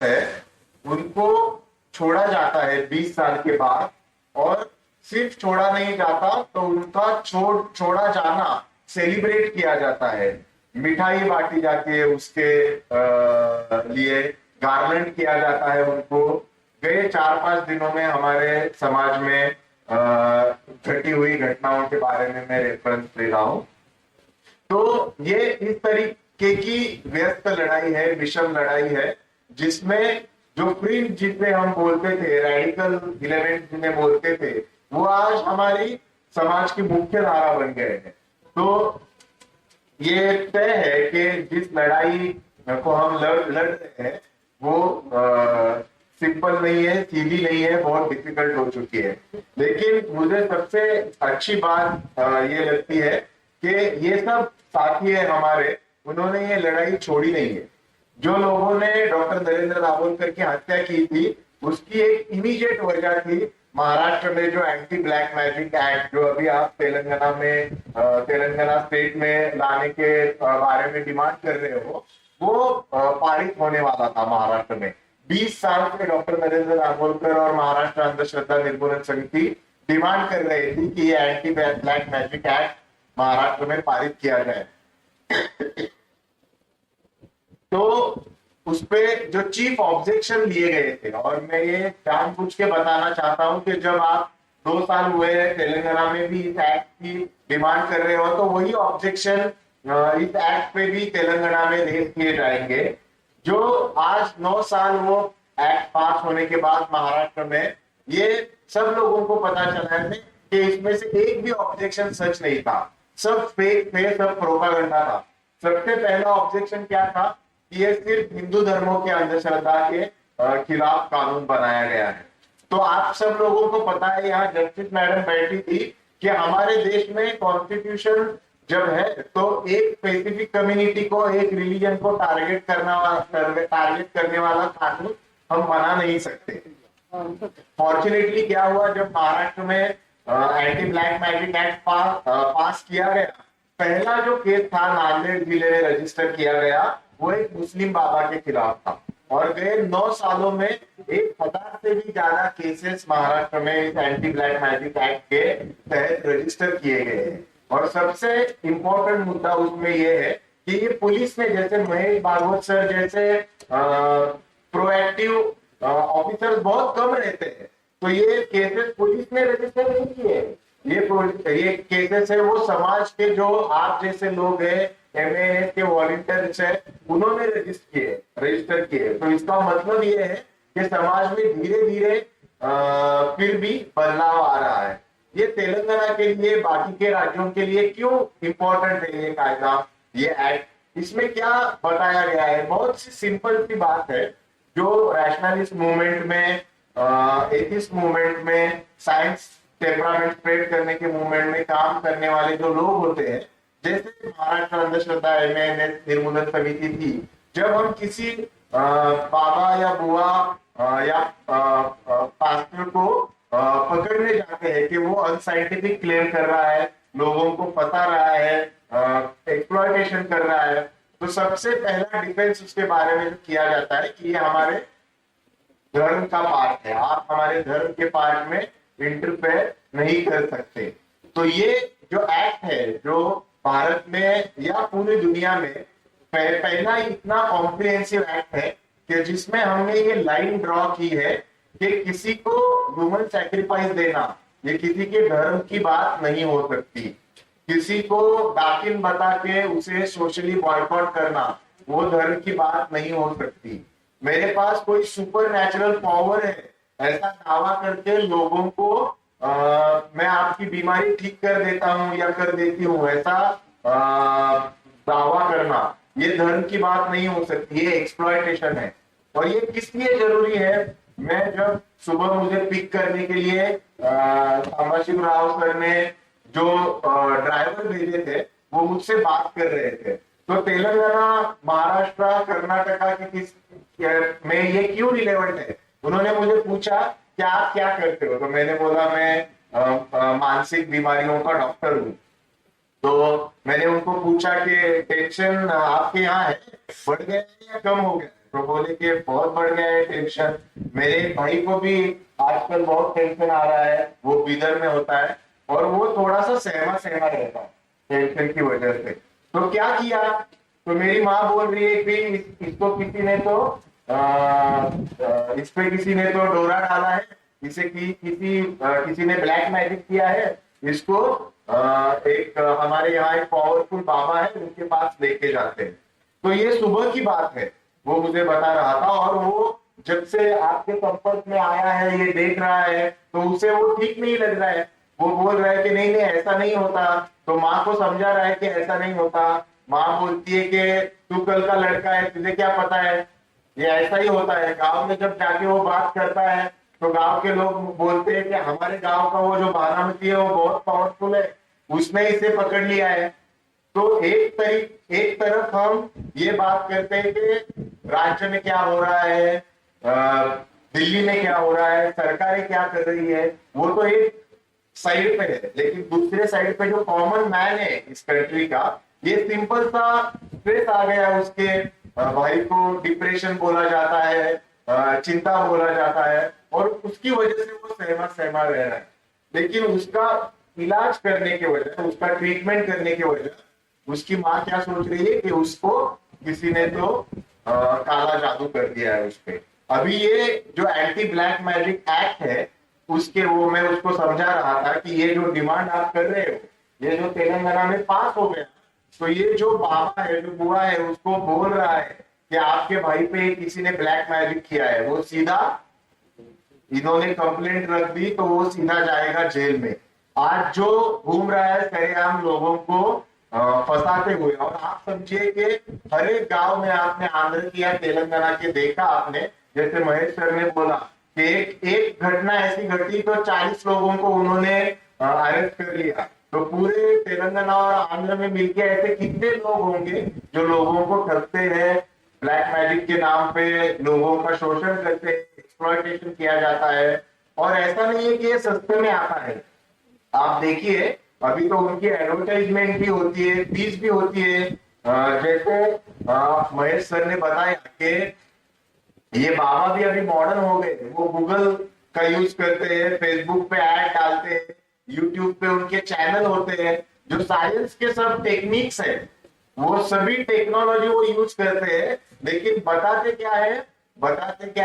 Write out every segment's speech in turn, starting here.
है उनको छोड़ा जाता है 20 साल के बाद, और सिर्फ छोड़ा नहीं जाता तो उनका छोड़ा जाना सेलिब्रेट किया जाता है। मिठाई बांटी जाती है, उसके लिए गार्लैंड किया जाता है उनको। गए 4-5 दिनों में हमारे समाज में घटी हुई घटनाओं के बारे में मैं रेफरेंस दे रहा हूं। तो ये इस तरीके की व्यस्त लड़ाई है, विषम लड़ाई है, जिसमें जो फ्रिंज जिसे हम बोलते थे, रेडिकल इलेमेंट जिन्हें बोलते थे, वो आज हमारी समाज की मुख्य धारा बन गए हैं। तो ये तय है कि जिस लड़ाई को हम लड़ रहे हैं वो सिंपल नहीं है, सीधी नहीं है, बहुत डिफिकल्ट हो चुकी है। लेकिन मुझे सबसे अच्छी बात ये लगती है कि ये सब साथी है हमारे, उन्होंने ये लड़ाई छोड़ी नहीं है। जो लोगों ने डॉक्टर नरेंद्र दाभोलकर की हत्या की थी, उसकी एक इमीडिएट वजह थी महाराष्ट्र में जो एंटी ब्लैक मैजिक एक्ट, जो अभी आप तेलंगाना में तेलंगाना स्टेट में लाने के बारे में डिमांड कर रहे हो, वो पारित होने वाला था महाराष्ट्र में। 20 साल से डॉक्टर नरेंद्र दाभोलकर और महाराष्ट्र अंधश्रद्धा निर्मूलन समिति डिमांड कर रहे थे कि ये anti black magic act Maharashtra में पारित किया जाए। तो उसपे जो चीफ ऑब्जेक्शन लिए गए थे, और मैं ये जानबूझ के बताना चाहता हूं कि जब आप 2 साल हुए तेलंगाना में भी इस एक्ट की डिमांड कर रहे हो, तो वही ऑब्जेक्शन इस एक्ट पे भी तेलंगाना में रेज किए जाएंगे। जो आज 9 साल वो एक्ट पास होने के बाद महाराष्ट्र में, ये सब लोगों को पता चला है कि इसमें से एक भी ऑब्जेक्शन सच नहीं था, सब फेक थे, सब प्रोपागेंडा था। सबसे पहला ऑब्जेक्शन क्या था? ये सिर्फ हिंदू धर्मों के अंधश्रद्धा के खिलाफ कानून बनाया गया है। तो आप सब लोगों को पता है, यहाँ जस्टिस मैडम बैठी थी, कि हमारे देश में कॉन्स्टिट्यूशन जब है तो एक स्पेसिफिक कम्युनिटी को, एक रिलीजन को टारगेट करने वाला कानून हम बना नहीं सकते। फॉर्चुनेटली क्या हुआ, जब महाराष्ट्र में एंटी ब्लैक मैजिक एक्ट पास किया गया, पहला जो केस था नांदेड़ जिले में रजिस्टर किया गया, वो एक मुस्लिम बाबा के खिलाफ था। और गए 9 सालों में 1000 से भी ज्यादा केसेस महाराष्ट्र में इस एंटी ब्लैक मैजिक एक्ट के तहत रजिस्टर किए गए हैं। और सबसे इंपॉर्टेंट मुद्दा उसमें यह है कि ये पुलिस ने, जैसे महेश भागवत सर जैसे प्रोएक्टिव ऑफिसर्स बहुत कम रहते हैं, तो ये केसेस पुलिस ने रजिस्टर नहीं किए। ये केसेस है वो समाज के, जो आप जैसे लोग हैं, एमएनएस के वॉलंटियर्स है, उन्होंने रजिस्टर किए। तो इसका मतलब ये है कि समाज में धीरे धीरे फिर भी बदलाव आ रहा है। ये तेलंगाना के लिए, बाकी के राज्यों के लिए क्यों इंपॉर्टेंट है ये कायदा, ये एक्ट? इसमें क्या बताया गया है? बहुत सी सिंपल सी बात है। जो रैशनलिस्ट मूवमेंट में, एथिस्ट मूवमेंट में, साइंस टेम्परामेंट स्प्रेड करने के मूवमेंट में काम करने वाले जो लोग होते हैं, जैसे महाराष्ट्र अंधश्रद्धा एमएनएस निर्मूलन समिति थी, जब हम किसी बाबा या बुआ या पास्टर को पकड़ने जाते हैं कि वो अनसाइंटिफिक क्लेम कर रहा है, लोगों को फंसा रहा है, एक्सप्लॉयटेशन कर रहा है, तो सबसे पहला डिफेंस उसके बारे में किया जाता है कि ये हमारे धर्म का पार्ट है, आप हमारे धर्म के पार्ट में इंटरफेयर नहीं कर सकते। तो ये जो एक्ट है, जो भारत में या पूरी दुनिया में पहला इतना कॉम्प्रिहेंसिव एक्ट है कि जिसमें हमने ये लाइन ड्रॉ की है कि किसी को ह्यूमन सैक्रिफाइस देना, ये किसी के धर्म की बात नहीं हो सकती। किसी को डाकिन बता के उसे सोशली बॉयकॉट करना, वो धर्म की बात नहीं हो सकती। मेरे पास कोई सुपर नेचुरल पावर है, ऐसा दावा करके लोगों को मैं आपकी बीमारी ठीक कर देता हूं या कर देती हूं, ऐसा दावा करना, ये धर्म की बात नहीं हो सकती, ये एक्सप्लॉयटेशन है। और ये किस लिए जरूरी है? मैं जब सुबह मुझे पिक करने के लिए सामाशिव राव सर ने जो ड्राइवर भेजे थे, वो मुझसे बात कर रहे थे, तो तेलंगाना, महाराष्ट्र, कर्नाटका की किस में ये क्यों रिलेवेंट है? उन्होंने मुझे पूछा कि आप क्या करते हो, तो मैंने बोला मैं मानसिक बीमारियों का डॉक्टर हूँ। तो मैंने उनको पूछा कि टेंशन आपके यहाँ है, बढ़ गया है या कम हो गया है? तो बोले कि बहुत बढ़ गया है टेंशन। मेरे भाई को भी आजकल बहुत टेंशन आ रहा है, वो बीदर में होता है और वो थोड़ा सा सहमा सहमा रहता है टेंशन की वजह से। तो क्या किया, तो मेरी माँ बोल रही है कि इसको किसी ने तो इस पे किसी ने तो डोरा डाला है, इसे किसी ने ब्लैक मैजिक किया है, इसको एक हमारे यहाँ एक पावरफुल बाबा है उनके पास लेके जाते हैं। तो ये सुबह की बात है, वो मुझे बता रहा था। और वो जब से आपके संपर्क में आया है, ये देख रहा है, तो उसे वो ठीक नहीं लग रहा है। वो बोल रहा है कि नहीं नहीं ऐसा नहीं होता। तो माँ को समझा रहा है कि ऐसा नहीं होता। माँ बोलती है कि तू कल का लड़का है, तुझे क्या पता है, ये ऐसा ही होता है। गांव में जब जाके वो बात करता है तो गांव के लोग बोलते हैं कि हमारे गांव का वो जो बारामती है वो बहुत पावरफुल है, उसने इसे पकड़ लिया है। तो एक तरफ हम ये बात करते हैं कि राज्य में क्या हो रहा है, दिल्ली में क्या हो रहा है, सरकारें क्या कर रही है, वो तो एक साइड पे है। लेकिन दूसरे साइड पे जो कॉमन मैन है इस कंट्री का, ये सिंपल सा स्ट्रेस आ गया उसके, भाई को डिप्रेशन बोला जाता है, चिंता बोला जाता है, और उसकी वजह से वो सहमा सहमा रह रहा है। लेकिन उसका इलाज करने के वजह, उसका ट्रीटमेंट करने के वजह, उसकी माँ क्या सोच रही है कि उसको किसी ने तो काला जादू कर दिया है उस पे। अभी ये जो एंटी ब्लैक मैजिक एक्ट है, उसके वो मैं उसको समझा रहा था कि ये जो डिमांड आप कर रहे हो, ये जो तेलंगाना में पास हो गया, तो ये जो बाबा है, जो बुआ है, उसको बोल रहा है कि आपके भाई पे किसी ने ब्लैक मैजिक किया है, वो सीधा, इन्होंने कंप्लेंट रख दी तो वो सीधा जाएगा जेल में। आज जो घूम रहा है सरेआम लोगों को फंसाते हुए, और आप समझिए कि हर एक गांव में आपने आंध्र की या तेलंगाना के देखा आपने, जैसे महेश सर ने बोला कि एक घटना ऐसी घटी तो 40 लोगों को उन्होंने अरेस्ट कर लिया। तो पूरे तेलंगाना और आंध्र में मिलके ऐसे कितने लोग होंगे जो लोगों को ठगते हैं, ब्लैक मैजिक के नाम पे लोगों का शोषण करते हैं, एक्सप्लॉयटेशन किया जाता है। और ऐसा नहीं है कि ये सस्ते में आता है। आप देखिए अभी तो उनकी एडवर्टाइजमेंट भी होती है, फीस भी होती है। जैसे महेश सर ने बताया कि ये बाबा भी अभी मॉडर्न हो गए, वो गूगल का यूज करते हैं, फेसबुक पे ऐड डालते हैं, यूट्यूब पे उनके चैनल होते हैं, जो साइंस के सब टेक्निक्स है वो सभी टेक्नोलॉजी वो यूज करते हैं। लेकिन बताते क्या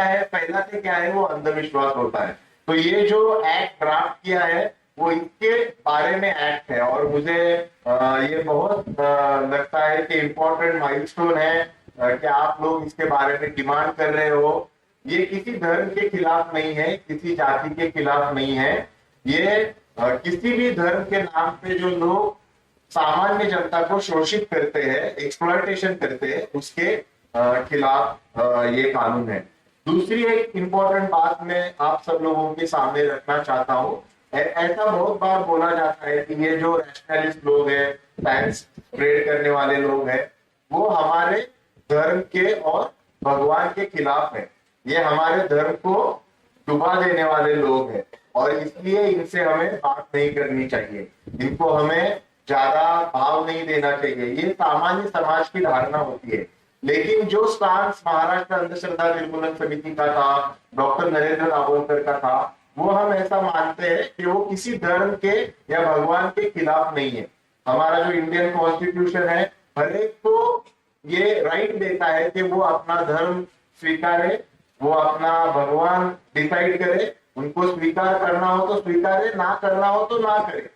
है, फैलाते क्या है, वो अंधविश्वास होता है। तो ये जो एक्ट ड्राफ्ट किया है वो इसके बारे में एक्ट है, और मुझे ये बहुत लगता है कि इम्पोर्टेंट माइलस्टोन है कि आप लोग इसके बारे में डिमांड कर रहे हो। ये किसी धर्म के खिलाफ नहीं है, किसी जाति के खिलाफ नहीं है। ये किसी भी धर्म के नाम पे जो लोग सामान्य जनता को शोषित करते हैं, एक्सप्लॉयटेशन करते हैं, उसके खिलाफ ये कानून है। दूसरी एक इंपॉर्टेंट बात मैं आप सब लोगों के सामने रखना चाहता हूँ। ऐसा बहुत बार बोला जाता है कि ये जो रैशनलिस्ट लोग हैं, साइंस स्प्रेड करने वाले लोग हैं, वो हमारे धर्म के और भगवान के खिलाफ है, ये हमारे धर्म को डुबा देने वाले लोग हैं, और इसलिए इनसे हमें बात नहीं करनी चाहिए, इनको हमें ज्यादा भाव नहीं देना चाहिए। ये सामान्य समाज की धारणा होती है। लेकिन जो स्टांस महाराष्ट्र अंधश्रद्धा निर्मूलन समिति का था, डॉक्टर नरेंद्र दाभोलकर का था, वो हम ऐसा मानते हैं कि वो किसी धर्म के या भगवान के खिलाफ नहीं है। हमारा जो इंडियन कॉन्स्टिट्यूशन है हर एक को ये राइट देता है कि वो अपना धर्म स्वीकारे, वो अपना भगवान डिसाइड करे, उनको स्वीकार करना हो तो स्वीकारे, ना करना हो तो ना करे।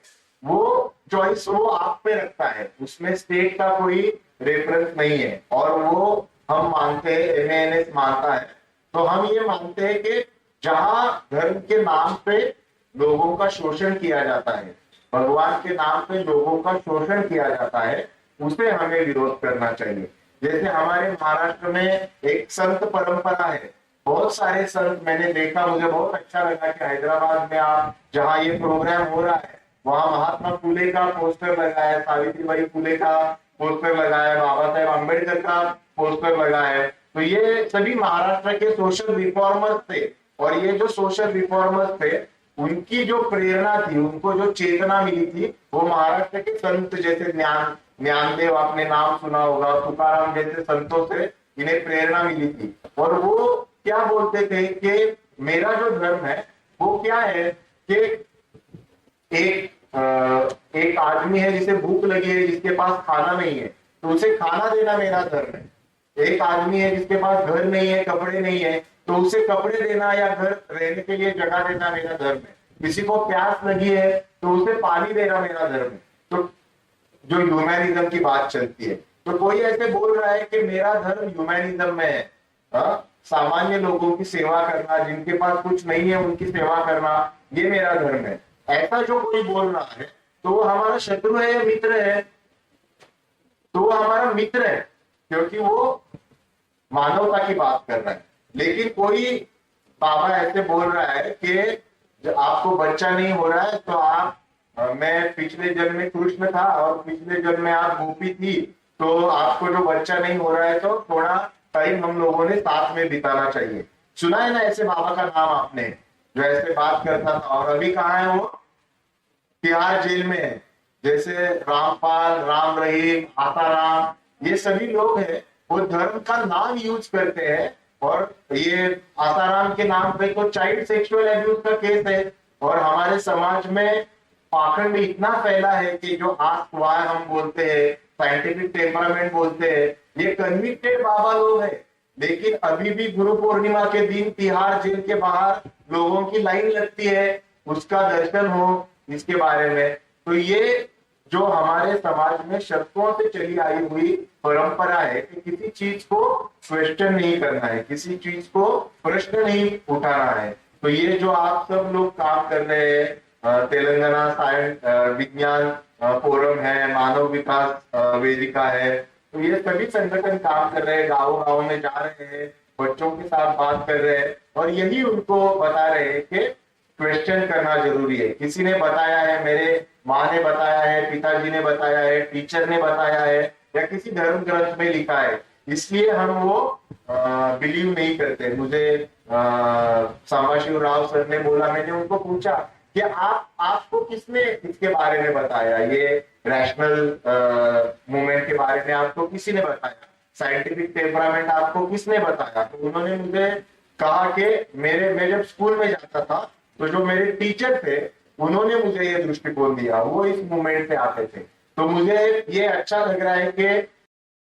वो चॉइस वो आप पे रखता है, उसमें स्टेट का कोई रेफरेंस नहीं है। और वो हम मानते हैं, एमएनएस मानता है, तो हम ये मानते हैं कि जहां धर्म के नाम पे लोगों का शोषण किया जाता है, भगवान के नाम पे लोगों का शोषण किया जाता है, उसे हमें विरोध करना चाहिए। जैसे हमारे महाराष्ट्र में एक संत परंपरा है, बहुत सारे संत मैंने देखा, मुझे बहुत अच्छा लगा कि हैदराबाद में आप जहाँ ये प्रोग्राम हो रहा है वहां महात्मा फुले का पोस्टर लगा है, सावित्रीबाई फुले का पोस्टर लगा है, बाबा साहेब अम्बेडकर का पोस्टर लगा है। तो ये सभी महाराष्ट्र के सोशल रिफॉर्मर्स थे, और ये जो सोशल रिफॉर्मर्स थे उनकी जो प्रेरणा थी, उनको जो चेतना मिली थी, वो महाराष्ट्र के संत जैसे ज्ञानदेव, आपने नाम सुना होगा, तुकाराम जैसे संतों से इन्हें प्रेरणा मिली थी। और वो क्या बोलते थे कि मेरा जो धर्म है वो क्या है कि एक आदमी है जिसे भूख लगी है, जिसके पास खाना नहीं है, तो उसे खाना देना मेरा धर्म है। एक आदमी है जिसके पास घर नहीं है, कपड़े नहीं है, तो उसे कपड़े देना या घर रहने के लिए जगह देना मेरा धर्म है। किसी को प्यास लगी है तो उसे पानी देना मेरा धर्म है। तो जो ह्यूमैनिज्म की बात चलती है, तो कोई ऐसे बोल रहा है कि मेरा धर्म ह्यूमैनिज्म में है, सामान्य लोगों की सेवा करना, जिनके पास कुछ नहीं है उनकी सेवा करना, ये मेरा धर्म है। ऐसा जो कोई बोल रहा है तो वो हमारा शत्रु है या मित्र है? तो वो हमारा मित्र है, क्योंकि वो मानवता की बात कर रहा है। लेकिन कोई बाबा ऐसे बोल रहा है कि जब आपको बच्चा नहीं हो रहा है तो आप मैं पिछले जन्म में कृष्ण था और पिछले जन्म में आप गोपी थी, तो आपको जो बच्चा नहीं हो रहा है तो थोड़ा टाइम हम लोगों ने साथ में बिताना चाहिए। सुना है ना ऐसे बाबा का नाम आपने, जो ऐसे बात करता था? और अभी कहाँ है वो? तिहाड़ जेल में है। जैसे रामपाल, राम रहीम, आसाराम, ये सभी लोग हैं, वो धर्म का नाम यूज करते हैं। और ये आसाराम के नाम पे तो चाइल्ड सेक्सुअल एब्यूज का केस है। और हमारे समाज में पाखंड इतना फैला है कि जो आस्क वाई हम बोलते हैं, साइंटिफिक टेम्परामेंट बोलते हैं, ये कन्विक्टेड बाबा लोग हैं। लेकिन अभी भी गुरु पूर्णिमा के दिन तिहाड़ जेल के बाहर लोगों की लाइन लगती है, उसका दर्शन हो, इसके बारे में। तो ये जो हमारे समाज में शर्तों से चली आई हुई परंपरा है कि किसी चीज को क्वेश्चन नहीं करना है, किसी चीज को प्रश्न नहीं उठाना है। तो ये जो आप सब लोग काम कर रहे हैं, तेलंगाना साइंस विज्ञान फोरम है, मानव विकास वेदिका है, तो ये सभी संगठन काम कर रहे हैं, गाँव गाँव में जा रहे हैं, बच्चों के साथ बात कर रहे हैं और यही उनको बता रहे हैं कि क्वेश्चन करना जरूरी है। किसी ने बताया है, मेरे माँ ने बताया है, पिताजी ने बताया है, टीचर ने बताया है, या किसी धर्म ग्रंथ में लिखा है, इसलिए हम वो बिलीव नहीं करते। मुझे सामाशिव राव सर ने बोला, मैंने उनको पूछा कि आपको किसने इसके बारे में बताया, ये रैशनल मूवमेंट के बारे में आपको किसी ने बताया, साइंटिफिक टेम्परामेंट आपको किसने बताया? तो उन्होंने मुझे कहा कि मैं जब स्कूल में जाता था तो जो मेरे टीचर थे उन्होंने मुझे ये दृष्टिकोण दिया, वो इस मूवमेंट से आते थे। तो मुझे ये अच्छा लग रहा है कि